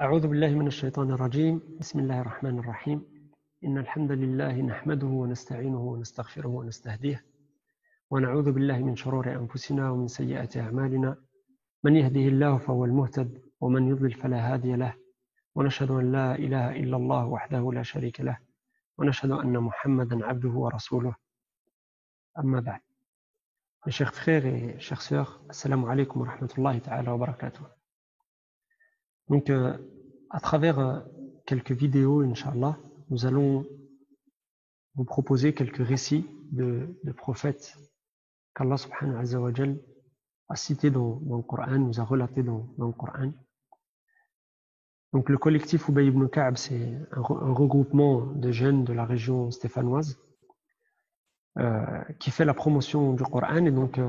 أعوذ بالله من الشيطان الرجيم بسم الله الرحمن الرحيم إن الحمد لله نحمده ونستعينه ونستغفره ونستهديه ونعوذ بالله من شرور أنفسنا ومن سيئات أعمالنا من يهده الله فهو المهتد ومن يضلل فلا هادي له ونشهد أن لا إله إلا الله وحده لا شريك له ونشهد أن محمدا عبده ورسوله أما بعد. Mes chers frères et chères sœurs, assalamu alaikum wa rahmatullahi ta'ala wa barakatuh. Donc, à travers quelques vidéos, Inch'Allah, nous allons vous proposer quelques récits de prophètes qu'Allah subhanahu wa ta'ala a cités dans le Coran, nous a relatés dans le Coran. Donc, le collectif Ubay ibn Ka'b, c'est un regroupement de jeunes de la région stéphanoise qui fait la promotion du Coran. Et donc,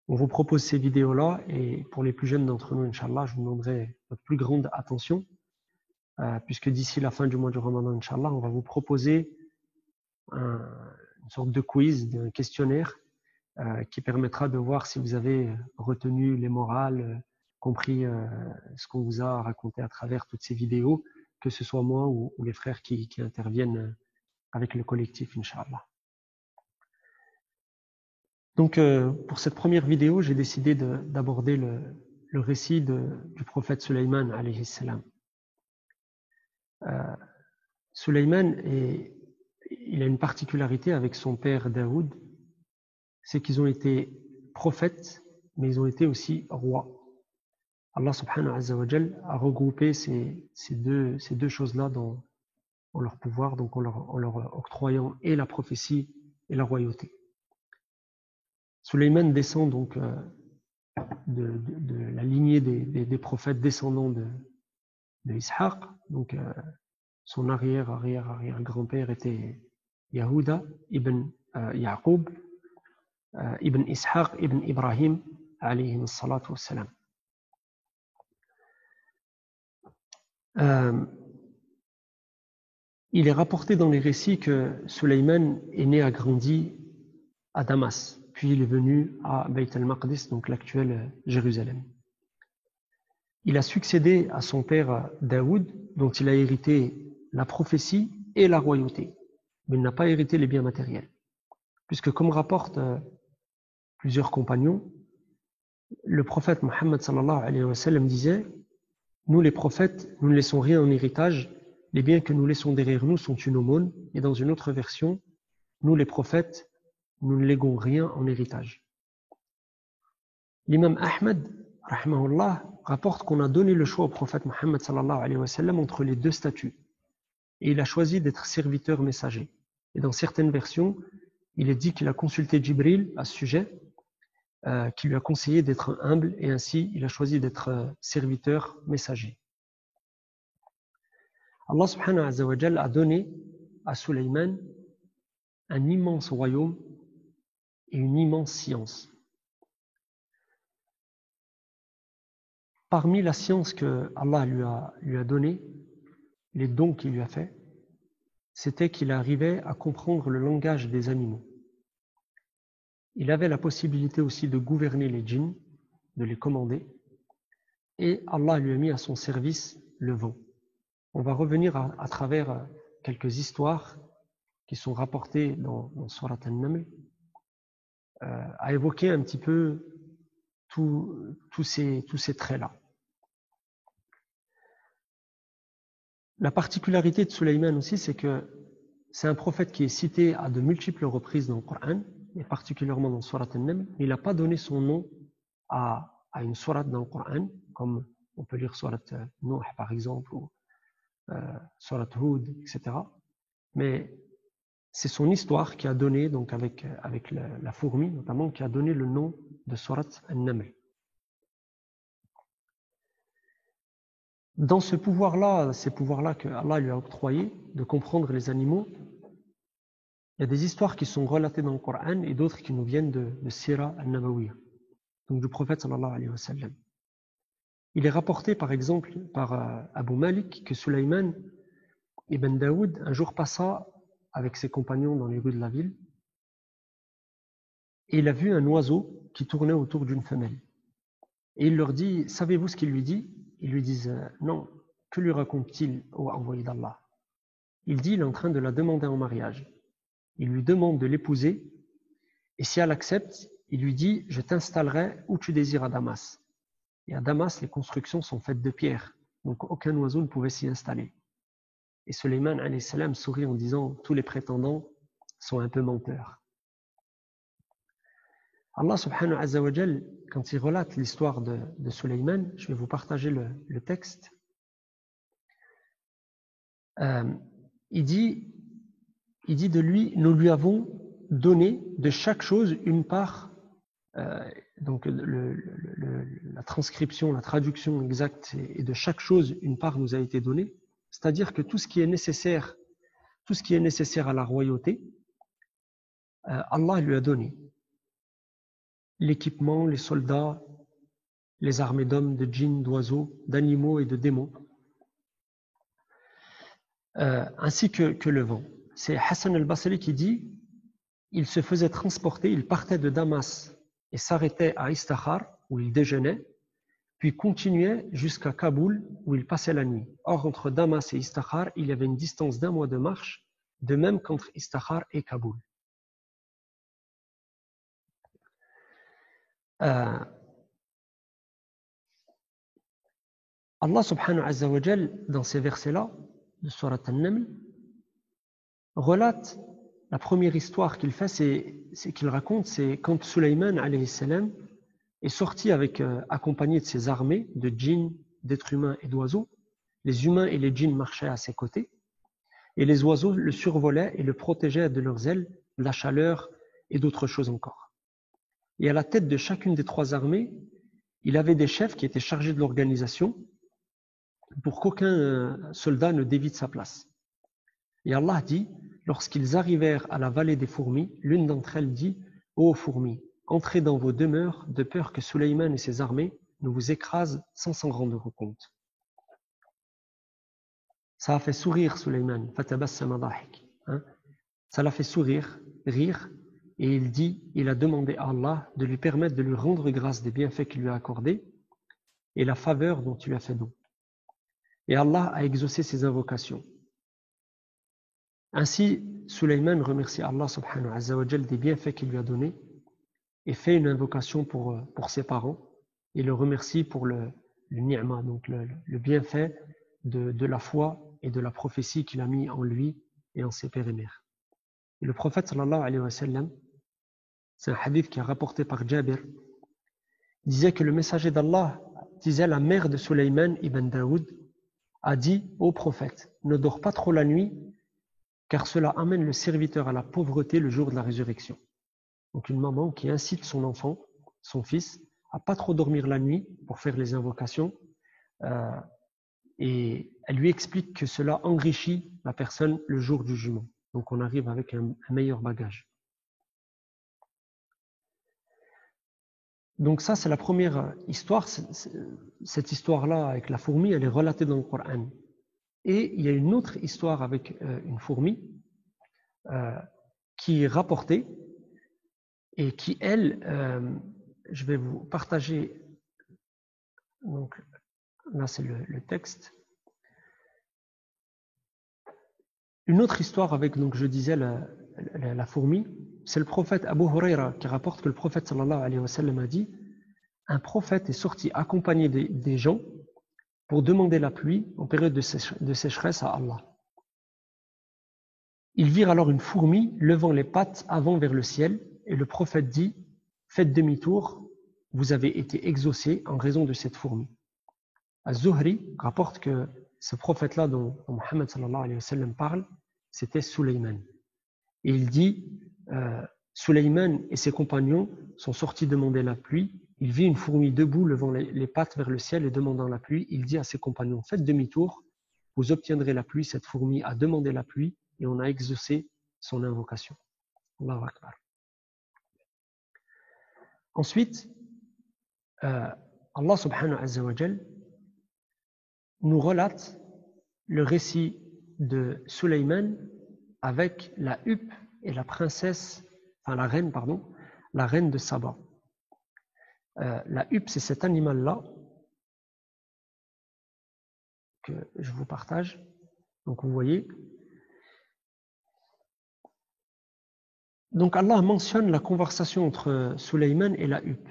on vous propose ces vidéos-là. Et pour les plus jeunes d'entre nous, Inch'Allah, je vous demanderai votre plus grande attention. Puisque d'ici la fin du mois du Ramadan, Inch'Allah, on va vous proposer une sorte de quiz, d'un questionnaire qui permettra de voir si vous avez retenu les morales, compris ce qu'on vous a raconté à travers toutes ces vidéos, que ce soit moi ou les frères qui interviennent avec le collectif, Inch'Allah. Donc, pour cette première vidéo, j'ai décidé d'aborder le récit du prophète Sulayman, alayhi salam. Sulayman, il a une particularité avec son père Daoud, c'est qu'ils ont été prophètes, mais ils ont été aussi rois. Allah subhanahu wa ta'ala a regroupé ces deux choses-là dans leur pouvoir, donc en leur octroyant et la prophétie et la royauté. Sulayman descend donc de la lignée des prophètes descendants de Ishaq, donc son arrière-grand-père était Yahuda ibn Yaqub ibn Ishaq ibn Ibrahim alayhi salatu wassalam. Il est rapporté dans les récits que Sulayman est né et a grandi à Damas, puis il est venu à Bayt al-Maqdis, donc l'actuelle Jérusalem. Il a succédé à son père Daoud, dont il a hérité la prophétie et la royauté, mais il n'a pas hérité les biens matériels. Puisque comme rapportent plusieurs compagnons, le prophète Mohammed sallallahu alayhi wa sallam disait: nous les prophètes, nous ne laissons rien en héritage, les biens que nous laissons derrière nous sont une aumône, et dans une autre version, nous les prophètes, nous ne léguons rien en héritage. L'imam Ahmed, rahimahullah, rapporte qu'on a donné le choix au prophète Mohammed sallallahu alayhi wa sallam entre les deux statuts. Et il a choisi d'être serviteur messager. Et dans certaines versions, il est dit qu'il a consulté Jibril à ce sujet, qui lui a conseillé d'être humble, et ainsi il a choisi d'être serviteur messager. Allah subhanahu wa ta'ala a donné à Sulayman un immense royaume et une immense science. Parmi la science que Allah lui a donnée, les dons qu'il lui a fait, c'était qu'il arrivait à comprendre le langage des animaux. Il avait la possibilité aussi de gouverner les djinns, de les commander, et Allah lui a mis à son service le vent. On va revenir à travers quelques histoires qui sont rapportées dans Surat An-Naml, à évoquer un petit peu tous ces traits-là. La particularité de Sulayman aussi, c'est que c'est un prophète qui est cité à de multiples reprises dans le Coran, et particulièrement dans Surat An-Naml, mais il n'a pas donné son nom à une sourate dans le Coran, comme on peut lire Surat Nuh par exemple, ou Surat Hud, etc. Mais c'est son histoire qui a donné, donc avec la fourmi notamment, qui a donné le nom de Surat An-Naml. Dans ces pouvoirs-là que Allah lui a octroyés de comprendre les animaux, il y a des histoires qui sont relatées dans le Coran et d'autres qui nous viennent de Sira al-Nabawiyya, donc du prophète sallallahu alayhi wa sallam. Il est rapporté par exemple par Abu Malik que Sulayman ibn Daoud un jour passa avec ses compagnons dans les rues de la ville et il a vu un oiseau qui tournait autour d'une femelle. Et il leur dit: savez-vous ce qu'il lui dit? Ils lui disent: non, Que lui raconte-t-il, ô envoyé d'Allah? Il dit, il est en train de la demander en mariage. Il lui demande de l'épouser, et si elle accepte, il lui dit, je t'installerai où tu désires à Damas. Et à Damas, les constructions sont faites de pierre, donc aucun oiseau ne pouvait s'y installer. Et Sulayman alayhi salam sourit en disant, tous les prétendants sont un peu menteurs. Allah subhanahu wa ta'ala, quand il relate l'histoire de Sulayman, je vais vous partager le texte. Il dit de lui, nous lui avons donné de chaque chose une part. Donc la transcription, la traduction exacte est de chaque chose une part nous a été donnée. C'est-à-dire que tout ce qui est nécessaire à la royauté, Allah lui a donné. L'équipement, les soldats, les armées d'hommes, de djinns, d'oiseaux, d'animaux et de démons, ainsi que le vent. C'est Hassan al-Basri qui dit, il se faisait transporter, il partait de Damas et s'arrêtait à Istakhar, où il déjeunait, puis continuait jusqu'à Kaboul, où il passait la nuit. Or, entre Damas et Istakhar, il y avait une distance d'1 mois de marche, de même qu'entre Istakhar et Kaboul. Allah subhanahu wa ta'ala, dans ces versets-là, de Surat An-Naml, relate la première histoire qu'il fait, c'est qu'il raconte, c'est quand Sulayman alayhi salam est sorti accompagné de ses armées de djinns, d'êtres humains et d'oiseaux. Les humains et les djinns marchaient à ses côtés, et les oiseaux le survolaient et le protégeaient de leurs ailes, de la chaleur et d'autres choses encore. Et à la tête de chacune des 3 armées, il avait des chefs qui étaient chargés de l'organisation pour qu'aucun soldat ne dévie de sa place. Et Allah dit, lorsqu'ils arrivèrent à la vallée des fourmis, l'une d'entre elles dit, ô fourmis, entrez dans vos demeures de peur que Sulayman et ses armées ne vous écrasent sans s'en rendre compte. Ça a fait sourire Sulayman, fatabassama dahik. Ça l'a fait sourire, rire, et il a demandé à Allah de lui permettre de lui rendre grâce des bienfaits qu'il lui a accordés et la faveur dont il lui a fait don. Et Allah a exaucé ses invocations. Ainsi, Sulayman remercie Allah subhanahu wa ta'ala des bienfaits qu'il lui a donnés et fait une invocation pour ses parents et le remercie pour le ni'ma, donc le bienfait de la foi et de la prophétie qu'il a mis en lui et en ses pères et mères. Et le prophète sallallahu alayhi wa sallam, c'est un hadith qui est rapporté par Jabir, disait que le messager d'Allah disait, la mère de Sulayman ibn Daoud a dit au prophète, ne dors pas trop la nuit car cela amène le serviteur à la pauvreté le jour de la résurrection. Donc une maman qui incite son enfant, son fils, à pas trop dormir la nuit pour faire les invocations, et elle lui explique que cela enrichit la personne le jour du jugement. Donc on arrive avec un meilleur bagage. Donc ça, c'est la première histoire. Cette histoire-là avec la fourmi, elle est relatée dans le Coran. Et il y a une autre histoire avec une fourmi qui est rapportée et qui, elle, je vais vous partager. Donc là, c'est le texte. Une autre histoire avec, donc je disais, la fourmi, c'est le prophète Abu Huraira qui rapporte que le prophète sallallahu alayhi wa sallam a dit, un prophète est sorti accompagné des gens pour demander la pluie en période de sécheresse à Allah. Ils virent alors une fourmi levant les pattes avant vers le ciel, et le prophète dit, faites demi-tour, vous avez été exaucés en raison de cette fourmi. Az-Zuhri rapporte que ce prophète-là dont Muhammad sallallahu alayhi wa sallam parle, c'était Sulayman. Et il dit, Sulayman et ses compagnons sont sortis demander la pluie. Il vit une fourmi debout, levant les pattes vers le ciel et demandant la pluie. Il dit à ses compagnons, faites demi-tour, vous obtiendrez la pluie. Cette fourmi a demandé la pluie et on a exaucé son invocation. Allahu Akbar. Ensuite, Allah subhanahu wa ta'ala nous relate le récit de Sulayman avec la huppe et la princesse, enfin la reine de Saba. La huppe, c'est cet animal-là que je vous partage. Donc vous voyez. Donc Allah mentionne la conversation entre Sulayman et la huppe.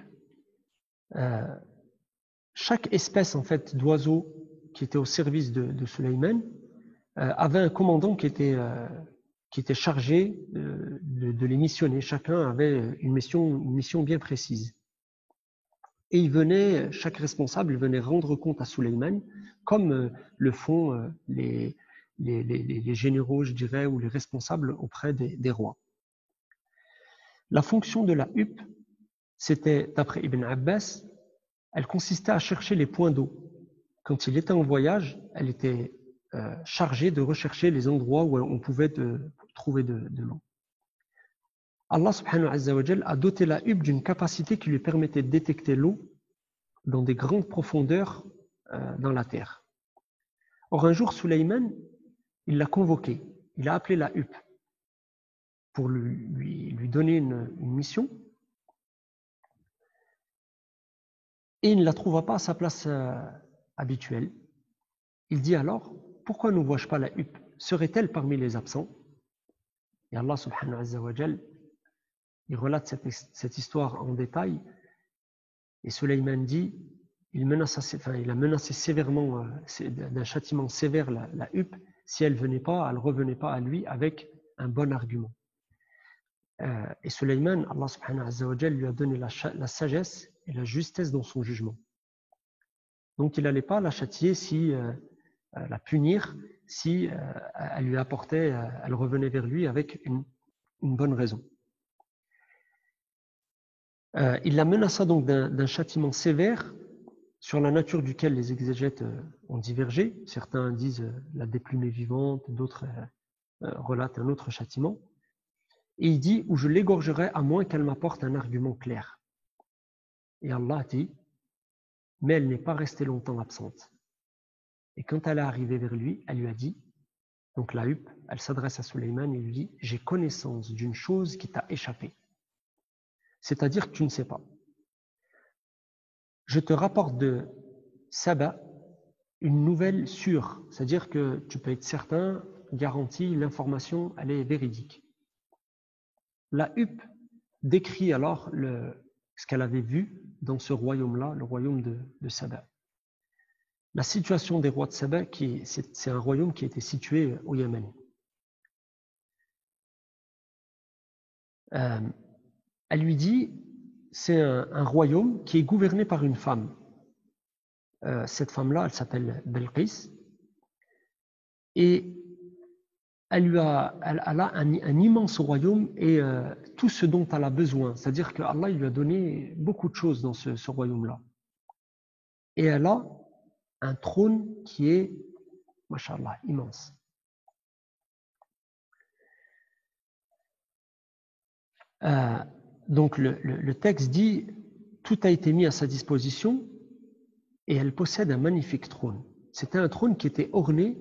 Chaque espèce en fait d'oiseau qui était au service de Sulayman avait un commandant qui était chargé de les missionner. Chacun avait une mission bien précise. Et chaque responsable venait rendre compte à Sulayman, comme le font les généraux, je dirais, ou les responsables auprès des rois. La fonction de la huppe, c'était, d'après Ibn Abbas, elle consistait à chercher les points d'eau. Quand il était en voyage, elle était chargée de rechercher les endroits où on pouvait trouver de l'eau. Allah subhanahu wa ta'ala a doté la huppe d'une capacité qui lui permettait de détecter l'eau dans des grandes profondeurs dans la terre. Or, un jour, Sulayman, il l'a convoqué, il a appelé la huppe pour lui donner une mission, et il ne la trouva pas à sa place habituelle. Il dit alors, pourquoi ne vois-je pas la huppe? Serait-elle parmi les absents? Et Allah subhanahu wa ta'ala, il relate cette histoire en détail, et Sulayman dit, il a menacé sévèrement d'un châtiment sévère la huppe si elle revenait pas à lui avec un bon argument. Et Sulayman, Allah subhanahu wa ta'ala lui a donné la sagesse et la justesse dans son jugement. Donc il n'allait pas la châtier la punir si elle lui apportait, elle revenait vers lui avec une bonne raison. Il la menaça donc d'un châtiment sévère sur la nature duquel les exégètes ont divergé. Certains disent la déplumer vivante, d'autres relatent un autre châtiment. Et il dit, ou je l'égorgerai à moins qu'elle m'apporte un argument clair. Et Allah dit, mais elle n'est pas restée longtemps absente. Et quand elle est arrivée vers lui, elle lui a dit, donc la huppe, elle s'adresse à Sulayman et lui dit, j'ai connaissance d'une chose qui t'a échappé. C'est-à-dire que tu ne sais pas. Je te rapporte de Saba une nouvelle sûre, c'est-à-dire que tu peux être certain, garanti, l'information, elle est véridique. La huppe décrit alors ce qu'elle avait vu dans ce royaume-là, le royaume de Saba. La situation des rois de Saba, c'est un royaume qui était situé au Yémen. Elle lui dit, c'est un royaume qui est gouverné par une femme. Cette femme-là, elle s'appelle Belqis. Et elle a un immense royaume et tout ce dont elle a besoin. C'est-à-dire qu'Allah lui a donné beaucoup de choses dans ce royaume-là. Et elle a un trône qui est, mashallah, immense. Donc le texte dit, tout a été mis à sa disposition et elle possède un magnifique trône. C'était un trône qui était orné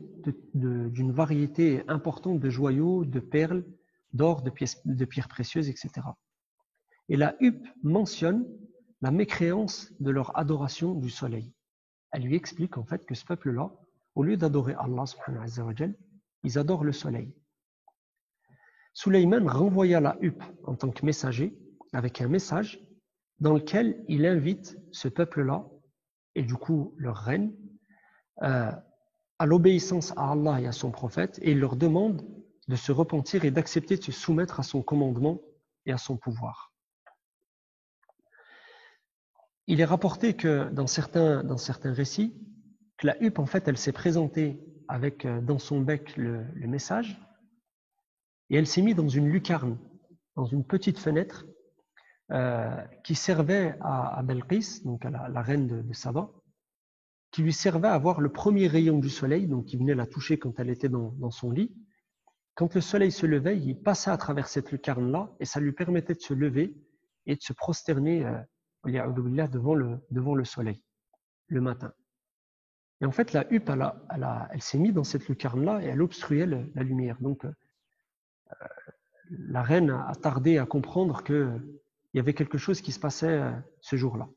d'une variété importante de joyaux, de perles, d'or, de pierres précieuses, etc. Et la huppe mentionne la mécréance de leur adoration du soleil. Elle lui explique en fait que ce peuple-là, au lieu d'adorer Allah subhanahu wa ta'ala, ils adorent le soleil. Sulayman renvoya la huppe en tant que messager avec un message dans lequel il invite ce peuple-là et du coup leur reine à l'obéissance à Allah et à son prophète, et il leur demande de se repentir et d'accepter de se soumettre à son commandement et à son pouvoir. Il est rapporté que dans certains récits, que la huppe en fait elle s'est présentée avec dans son bec le message, et elle s'est mise dans une lucarne, dans une petite fenêtre qui servait à Belqis, donc à la reine de Saba, qui lui servait à voir le premier rayon du soleil, donc qui venait la toucher quand elle était dans son lit. Quand le soleil se levait, il passait à travers cette lucarne-là et ça lui permettait de se lever et de se prosterner devant le soleil le matin. Et en fait, la huppe, elle s'est mise dans cette lucarne-là et elle obstruait la lumière. Donc, la reine a tardé à comprendre qu'il y avait quelque chose qui se passait ce jour-là.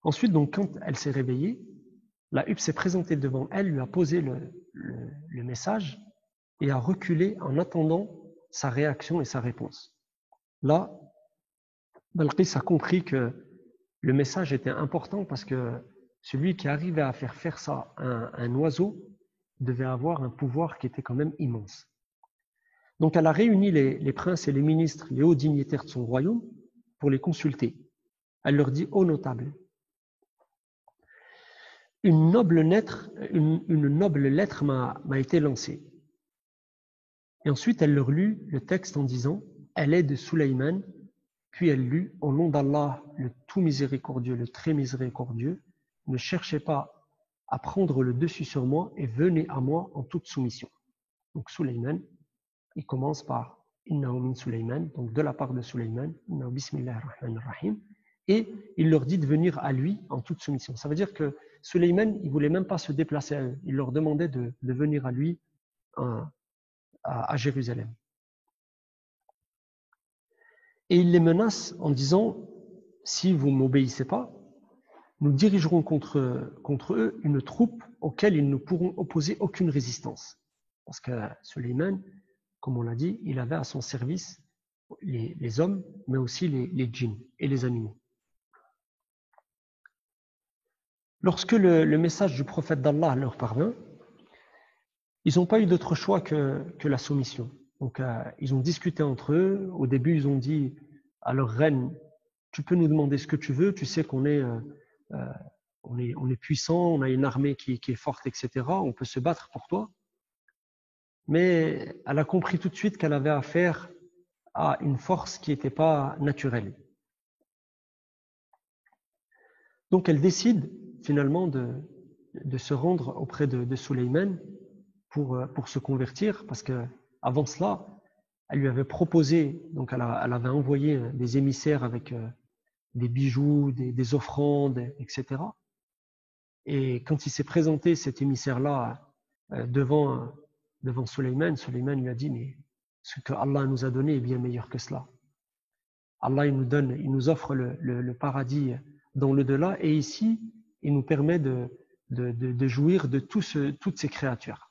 Ensuite, donc, quand elle s'est réveillée, la huppe s'est présentée devant elle, lui a posé le message et a reculé en attendant sa réaction et sa réponse. Là, Balqis a compris que le message était important parce que celui qui arrivait à faire ça à un oiseau devait avoir un pouvoir qui était quand même immense. Donc elle a réuni les princes et les ministres, les hauts dignitaires de son royaume pour les consulter. Elle leur dit: ô notables, une noble lettre m'a été lancée. Et ensuite elle leur lut le texte en disant: elle est de Sulayman. Puis elle lut: au nom d'Allah, le tout miséricordieux, le très miséricordieux, ne cherchez pas à prendre le dessus sur moi et venez à moi en toute soumission. Donc Sulayman, il commence par Innahu min Sulayman, donc de la part de Sulayman, Innahu bismillahir rahmanir rahim, et il leur dit de venir à lui en toute soumission. Ça veut dire que Sulayman, il voulait même pas se déplacer à eux, il leur demandait de venir à lui à Jérusalem. Et il les menace en disant: si vous ne m'obéissez pas, nous dirigerons contre eux une troupe auquel ils ne pourront opposer aucune résistance. Parce que Sulayman, comme on l'a dit, il avait à son service les hommes, mais aussi les djinns et les animaux. Lorsque le message du prophète d'Allah leur parvint, ils n'ont pas eu d'autre choix que la soumission. Donc ils ont discuté entre eux. Au début, ils ont dit à leur reine: tu peux nous demander ce que tu veux, tu sais qu'on est puissant, on a une armée qui est forte, etc. On peut se battre pour toi. Mais elle a compris tout de suite qu'elle avait affaire à une force qui n'était pas naturelle. Donc elle décide finalement de se rendre auprès de Sulayman pour se convertir, parce que avant cela, elle lui avait proposé, donc elle avait envoyé des émissaires avec des bijoux, des offrandes, etc. Et quand il s'est présenté, cet émissaire-là, devant Sulayman, Sulayman lui a dit: mais ce que Allah nous a donné est bien meilleur que cela. Allah il nous offre le paradis dans l'au-delà, et ici, il nous permet de jouir de toutes ces créatures.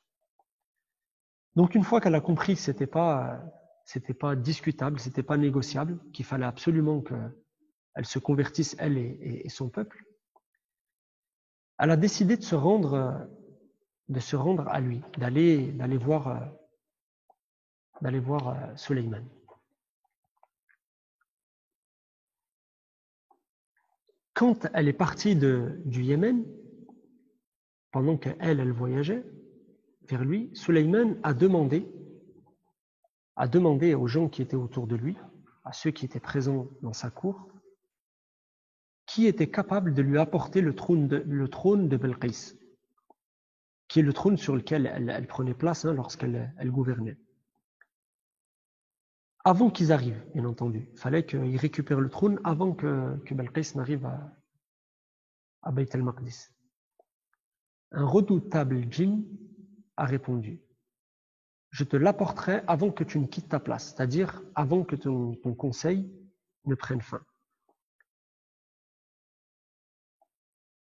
Donc une fois qu'elle a compris que c'était pas discutable, c'était pas négociable, qu'il fallait absolument qu'elle se convertisse, elle et son peuple, elle a décidé de se rendre à lui, d'aller voir Sulayman. Quand elle est partie du Yémen, pendant qu'elle voyageait vers lui, Sulayman a demandé aux gens qui étaient autour de lui, à ceux qui étaient présents dans sa cour, qui était capable de lui apporter le trône de Belqis, qui est le trône sur lequel elle prenait place lorsqu'elle gouvernait. Avant qu'ils arrivent, bien entendu. Il fallait qu'ils récupèrent le trône avant que Belqis n'arrive à Bayt al-Maqdis. Un redoutable djinn a répondu: je te l'apporterai avant que tu ne quittes ta place, c'est-à-dire avant que ton conseil ne prenne fin.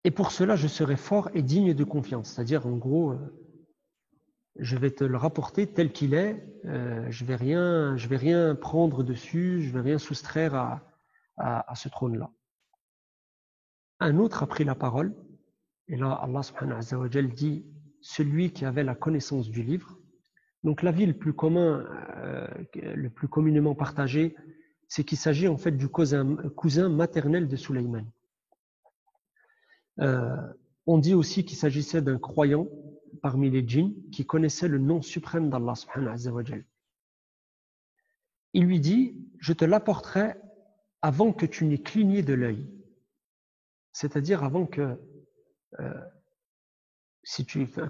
Et pour cela, je serai fort et digne de confiance, c'est-à-dire en gros, je vais te le rapporter tel qu'il est, je vais rien prendre dessus, je vais rien soustraire à ce trône-là. Un autre a pris la parole, et là Allah subhanahu wa ta'ala dit: celui qui avait la connaissance du livre. Donc l'avis le plus communément partagé, c'est qu'il s'agit en fait du cousin maternel de Sulayman. On dit aussi qu'il s'agissait d'un croyant parmi les djinns qui connaissait le nom suprême d'Allah subhanahu wa ta'ala. Il lui dit: je te l'apporterai avant que tu n'aies cligné de l'œil, c'est-à-dire avant que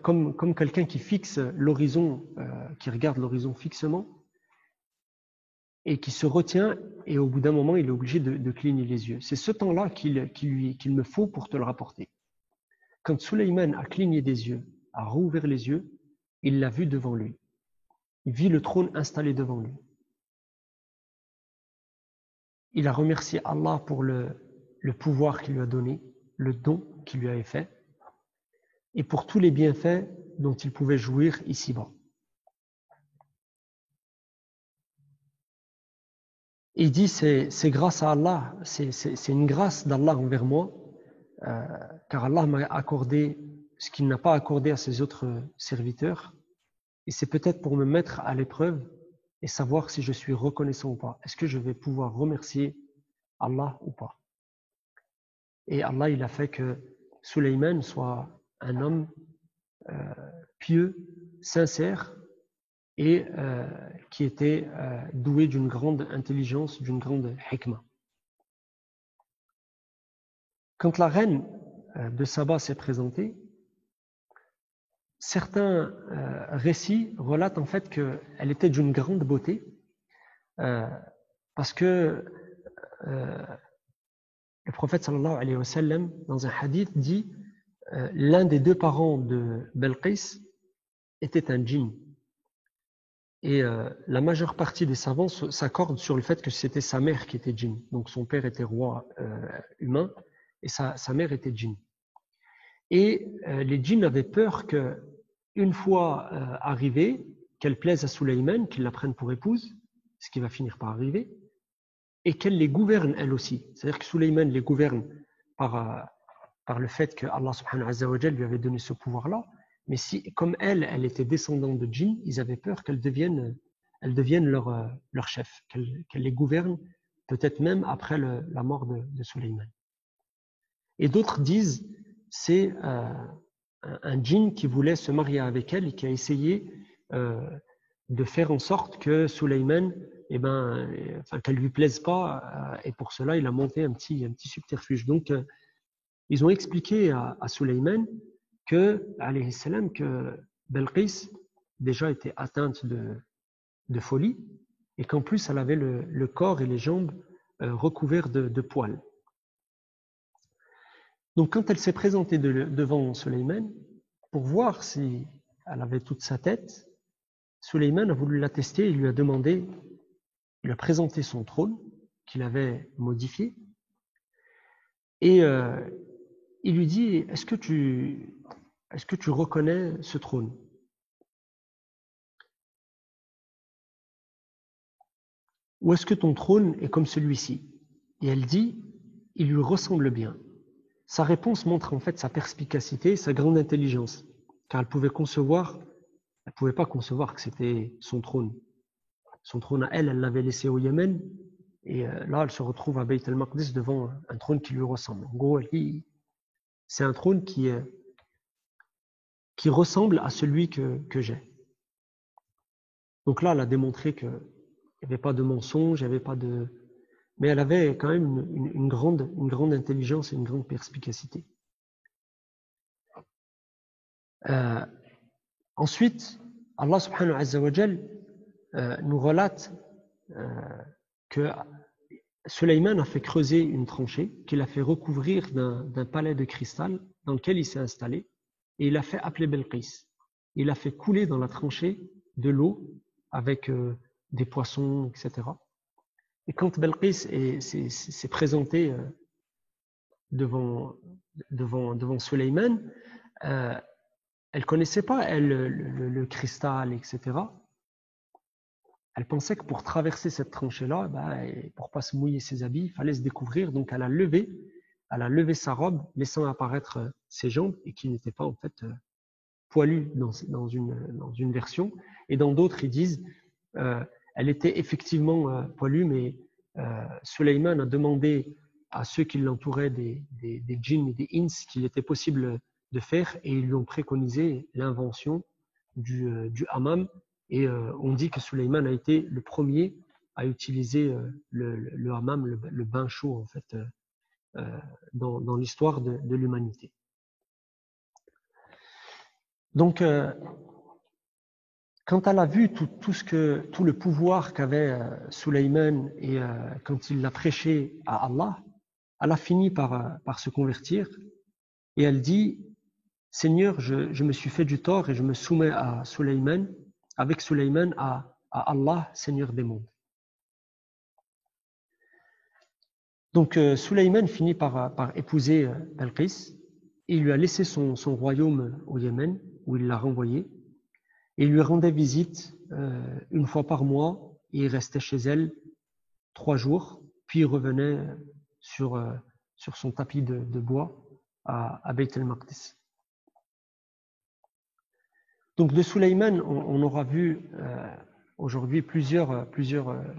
comme quelqu'un qui fixe l'horizon, qui regarde l'horizon fixement et qui se retient, et au bout d'un moment il est obligé de cligner les yeux. C'est ce temps-là qu'il me faut pour te le rapporter. Quand Sulayman a cligné des yeux, a rouvert les yeux, il l'a vu devant lui. Il vit le trône installé devant lui. Il a remercié Allah pour le pouvoir qu'il lui a donné, le don qu'il lui avait fait. et pour tous les bienfaits dont il pouvait jouir ici-bas. Et il dit, c'est grâce à Allah, c'est une grâce d'Allah envers moi, car Allah m'a accordé ce qu'il n'a pas accordé à ses autres serviteurs, et c'est peut-être pour me mettre à l'épreuve et savoir si je suis reconnaissant ou pas. Est-ce que je vais pouvoir remercier Allah ou pas? Et Allah, il a fait que Sulayman soit un homme pieux, sincère, et qui était doué d'une grande intelligence, d'une grande hikmah. Quand la reine de Saba s'est présentée, certains récits relatent en fait qu'elle était d'une grande beauté, parce que le prophète sallallahu alayhi wa sallam, dans un hadith, dit l'un des deux parents de Belqis était un djinn. Et la majeure partie des savants s'accordent sur le fait que c'était sa mère qui était djinn. Donc son père était roi humain et sa mère était djinn. Et les djinns avaient peur que, une fois arrivée, qu'elle plaise à Sulayman, qu'il la prenne pour épouse, ce qui va finir par arriver, et qu'elle les gouverne elle aussi. C'est-à-dire que Sulayman les gouverne par le fait que Allah subhanahu wa ta'ala lui avait donné ce pouvoir-là. Mais si, comme elle était descendante de djinn, ils avaient peur qu'elle devienne leur chef, qu'elle les gouverne, peut-être même après la mort de Sulayman. Et d'autres disent, c'est un djinn qui voulait se marier avec elle et qui a essayé de faire en sorte que Sulayman, qu'elle lui plaise pas, et pour cela, il a monté un petit subterfuge. Donc, ils ont expliqué à Sulayman alayhi salam, que Belqis déjà était atteinte de folie et qu'en plus elle avait le corps et les jambes recouverts de poils. Donc quand elle s'est présentée devant Sulayman pour voir si elle avait toute sa tête, Sulayman a voulu la tester et lui a demandé, il lui a présenté son trône qu'il avait modifié et il lui dit, est-ce que tu reconnais ce trône? Ou est-ce que ton trône est comme celui-ci? Et elle dit, il lui ressemble bien. Sa réponse montre en fait sa perspicacité, sa grande intelligence, car elle pouvait pas concevoir que c'était son trône. Son trône à elle l'avait laissé au Yémen, et là elle se retrouve à Beit el-Maqdis devant un trône qui lui ressemble. En gros, elle dit, c'est un trône qui ressemble à celui que j'ai. Donc là, elle a démontré qu'il n'y avait pas de mensonge, il n'y avait pas de... Mais elle avait quand même une grande intelligence et une grande perspicacité. Ensuite, Allah subhanahu wa ta'ala nous relate que Sulayman a fait creuser une tranchée qu'il a fait recouvrir d'un palais de cristal dans lequel il s'est installé, et il a fait appeler Belqis. Il a fait couler dans la tranchée de l'eau avec des poissons, etc. Et quand Belqis s'est présentée devant Sulayman, elle connaissait pas le cristal, etc. Elle pensait que pour traverser cette tranchée-là, pour pas se mouiller ses habits, il fallait se découvrir. Donc elle a levé sa robe, laissant apparaître ses jambes, et qui n'étaient pas en fait poilues dans une version. Et dans d'autres, ils disent elle était effectivement poilue, mais Sulayman a demandé à ceux qui l'entouraient, des djinns et des ins, qu'il était possible de faire, et ils lui ont préconisé l'invention du hammam. Et on dit que Sulayman a été le premier à utiliser le hammam, le bain chaud en fait, dans l'histoire de l'humanité. Donc, quand elle a vu tout le pouvoir qu'avait Sulayman, et quand il l'a prêché à Allah, elle a fini par se convertir, et elle dit, Seigneur, je me suis fait du tort et je me soumets avec Sulayman à Allah, Seigneur des mondes. Donc Sulayman finit par épouser Belqis, il lui a laissé son royaume au Yémen, où il l'a renvoyé, et il lui rendait visite une fois par mois, et il restait chez elle 3 jours, puis il revenait sur son tapis de bois à Beit el-Maqdis. Donc de Sulayman, on aura vu aujourd'hui plusieurs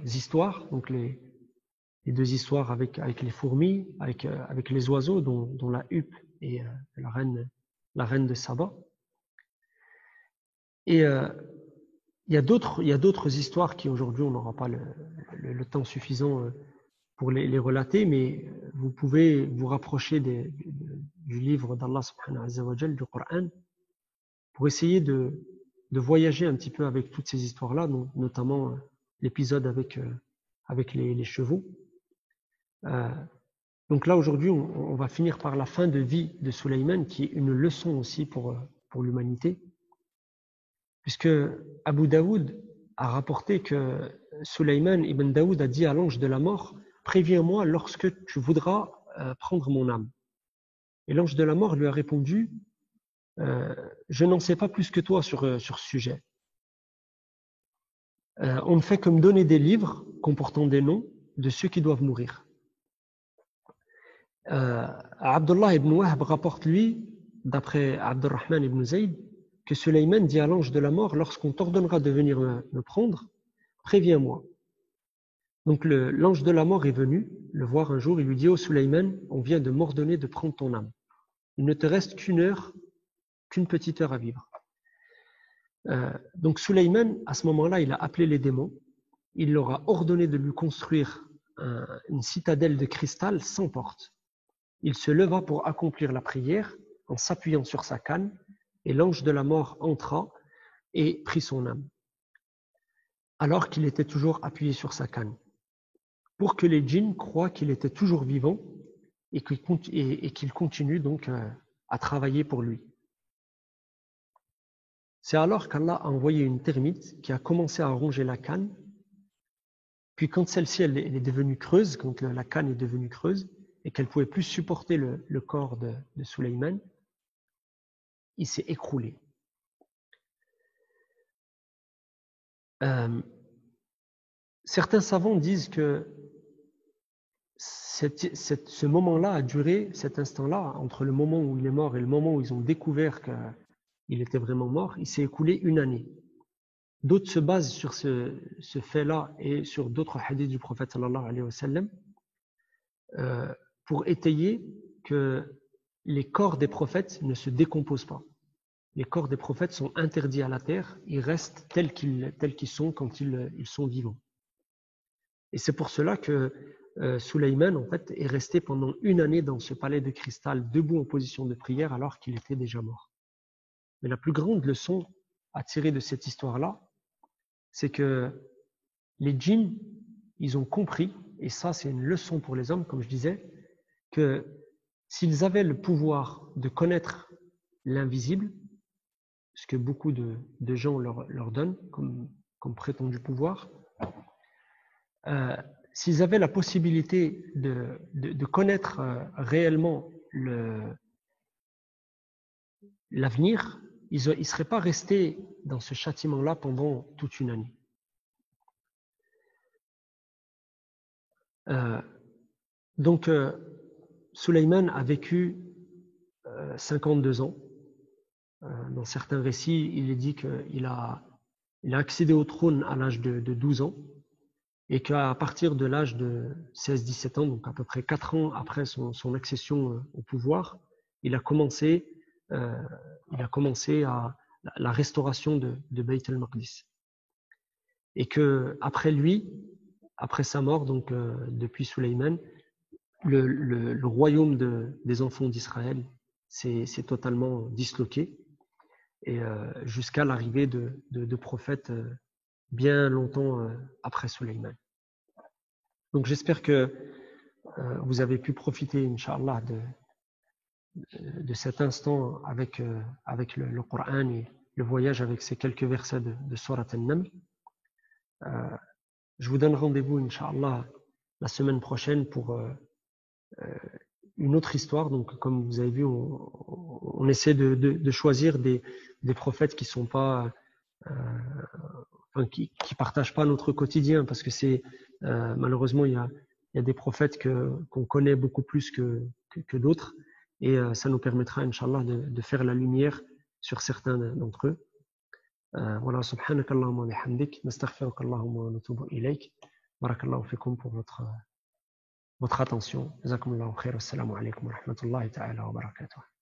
histoires, donc les 2 histoires avec les fourmis, avec les oiseaux, dont la huppe et la reine de Saba. Et il y a d'autres histoires qui aujourd'hui on n'aura pas le temps suffisant pour les relater, mais vous pouvez vous rapprocher du livre d'Allah subhanahu wa ta'ala, du Coran, pour essayer de voyager un petit peu avec toutes ces histoires-là, notamment l'épisode avec les chevaux. Donc là, aujourd'hui, on va finir par la fin de vie de Sulayman, qui est une leçon aussi pour l'humanité, puisque Abu Daoud a rapporté que Sulayman ibn Daoud a dit à l'ange de la mort, « Préviens-moi lorsque tu voudras prendre mon âme. » Et l'ange de la mort lui a répondu, je n'en sais pas plus que toi sur ce sujet. On ne fait que me donner des livres comportant des noms de ceux qui doivent mourir. Abdullah ibn Wahb rapporte, lui, d'après Abdurrahman ibn Zayd, que Sulayman dit à l'ange de la mort, lorsqu'on t'ordonnera de venir me prendre, préviens-moi. Donc l'ange de la mort est venu le voir un jour, il lui dit, oh Sulayman, on vient de m'ordonner de prendre ton âme. Il ne te reste qu'une petite heure à vivre. Donc Sulayman, à ce moment-là, il a appelé les démons, il leur a ordonné de lui construire une citadelle de cristal sans porte. Il se leva pour accomplir la prière en s'appuyant sur sa canne, et l'ange de la mort entra et prit son âme, alors qu'il était toujours appuyé sur sa canne, pour que les djinns croient qu'il était toujours vivant et qu'il continue donc à travailler pour lui. C'est alors qu'Allah a envoyé une termite qui a commencé à ronger la canne, puis quand celle-ci elle est devenue creuse, quand la canne est devenue creuse, et qu'elle ne pouvait plus supporter le corps de Sulayman, il s'est écroulé. Certains savants disent que ce moment-là a duré, cet instant-là, entre le moment où il est mort et le moment où ils ont découvert qu'il était vraiment mort, il s'est écoulé 1 année. D'autres se basent sur ce fait-là et sur d'autres hadiths du prophète sallallahu alayhi wa sallam pour étayer que les corps des prophètes ne se décomposent pas. Les corps des prophètes sont interdits à la terre, ils restent tels qu'ils sont quand ils sont vivants. Et c'est pour cela que Sulayman en fait, est resté pendant 1 année dans ce palais de cristal, debout en position de prière alors qu'il était déjà mort. Mais la plus grande leçon à tirer de cette histoire-là, c'est que les djinns, ils ont compris, et ça c'est une leçon pour les hommes, comme je disais, que s'ils avaient le pouvoir de connaître l'invisible, ce que beaucoup de gens leur donnent comme prétendu pouvoir, s'ils avaient la possibilité de connaître réellement l'avenir, ils ne seraient pas restés dans ce châtiment-là pendant toute 1 année. Donc, Sulayman a vécu 52 ans. Dans certains récits, il est dit qu'il a accédé au trône à l'âge de 12 ans et qu'à partir de l'âge de 16-17 ans, donc à peu près 4 ans après son accession au pouvoir, il a commencé à la restauration de Beit el-Maqdis. Et que après sa mort, donc depuis Sulayman, le royaume des enfants d'Israël s'est totalement disloqué, et jusqu'à l'arrivée de prophètes bien longtemps après Sulayman. Donc j'espère que vous avez pu profiter, Inch'Allah, de cet instant avec le Coran et le voyage avec ces quelques versets de Surat An-Naml. Je vous donne rendez-vous, Inch'Allah, la semaine prochaine pour une autre histoire. Donc, comme vous avez vu, on essaie de choisir des prophètes qui sont pas, enfin, qui partagent pas notre quotidien, parce que c'est malheureusement il y a des prophètes qu'on connaît beaucoup plus que d'autres, et ça nous permettra, Inch'Allah, de faire la lumière sur certains d'entre eux. Voilà, subhanak Allahumma wa bihamdik, nastaghfiruka Allahumma wa natubu ilayk. Barakallahu fikum pour votre attention. Jazakumullahu khair. Assalamu alaikum wa rahmatullahi ta'ala wa barakatuh.